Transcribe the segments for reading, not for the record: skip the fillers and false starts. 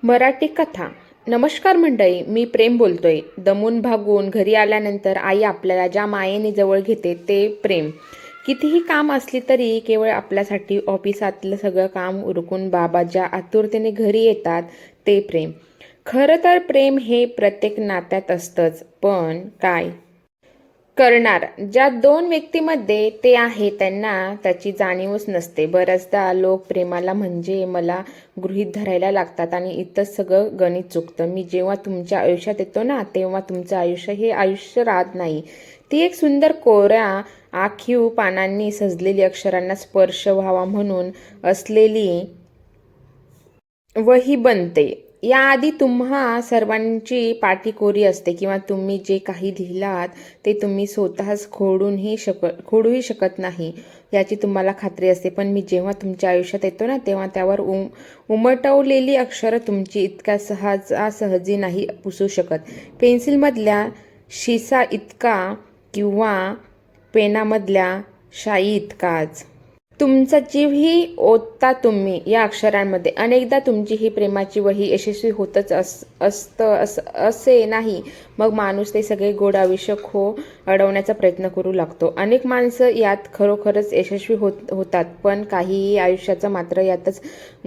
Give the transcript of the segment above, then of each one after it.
मराठी कथा. नमस्कार मंडळी, मी प्रेम बोलतोय. दमून भागून घरी आल्यानंतर आई आपल्याला ज्या मायेने जवळ घेते ते प्रेम. कितीही काम असली तरी केवळ आपल्यासाठी ऑफिसातलं सगळं काम उरकून बाबा ज्या आतुरतेने घरी येतात ते प्रेम. खरं तर प्रेम हे प्रत्येक नात्यात असतंच, पण काय करणार ज्या दोन व्यक्तीमध्ये ते आहे त्यांना त्याची जाणीवच नसते. बऱ्याचदा लोक प्रेमाला म्हणजे मला गृहीत धरायला लागतात आणि इथं सगळं गणित चुकतं. मी जेव्हा तुमच्या आयुष्यात येतो ना, तेव्हा तुमचं आयुष्य हे आयुष्य राहत नाही. ती एक सुंदर कोऱ्या आखीव पानांनी सजलेली, अक्षरांना स्पर्श व्हावा म्हणून असलेली वही बनते. याआधी तुम्हा सर्वांची पाटी कोरी असते किंवा तुम्ही जे काही लिहिलात ते तुम्ही स्वतःच खोडूही शकत नाही याची तुम्हाला खात्री असते. पण मी जेव्हा तुमच्या आयुष्यात येतो ना, तेव्हा त्यावर उमटवलेली अक्षरं तुमची इतक्या सहजासहजी नाही पुसू शकत. पेन्सिलमधल्या शिसा इतका किंवा पेनामधल्या शाई इतकाच. तुमचा जीवही ओतता तुम्ही या अक्षरांमध्ये. अनेकदा तुमची ही प्रेमाची वही यशस्वी होतच असे नाही. मग माणूस ते सगळे गोड आयुष्य अडवण्याचा प्रयत्न करू लागतो. अनेक माणसं यात खरोखरच यशस्वी होतात, पण काहीही आयुष्याचं मात्र यातच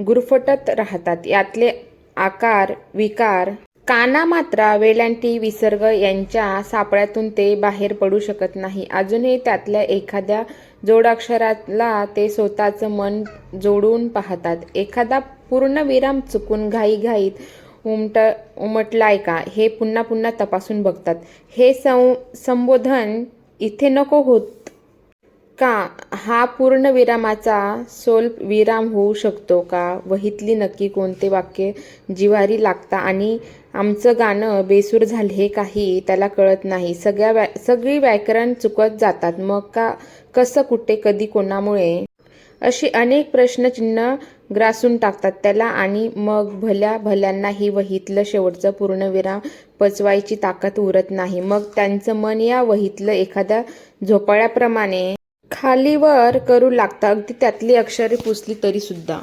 गुरफटत राहतात. यातले आकार विकार, काना मात्रा, वेलांटी, विसर्ग यांच्या सापळ्यातून ते बाहेर पडू शकत नाही. अजूनही त्यातल्या एखाद्या जोडाक्षराला ते स्वतःचं मन जोडून पाहतात. एखादा पूर्णविराम चुकून घाईघाईत उमटलाय का हे पुन्हा पुन्हा तपासून बघतात. हे संबोधन इथे नको होत का? हा पूर्णविरामाचा स्वल्पविराम होऊ शकतो का? वहीतली नक्की कोणते वाक्य जिव्हारी लागता आणि आमचं गाणं बेसूर झालं हे काही त्याला कळत नाही. सगळी व्याकरण चुकत जातात. मग कसं, कुठे, कधी, कोणामुळे अशी अनेक प्रश्नचिन्ह ग्रासून टाकतात त्याला. आणि मग भल्या भल्यांना ही वहीतलं शेवटचं पूर्णविराम पचवायची ताकद उरत नाही. मग त्यांचं मन या वहीतलं एखाद्या झोपाळ्याप्रमाणे खालीवर करू लागतं, अगदी त्यातली अक्षरे पुसली तरी सुद्धा.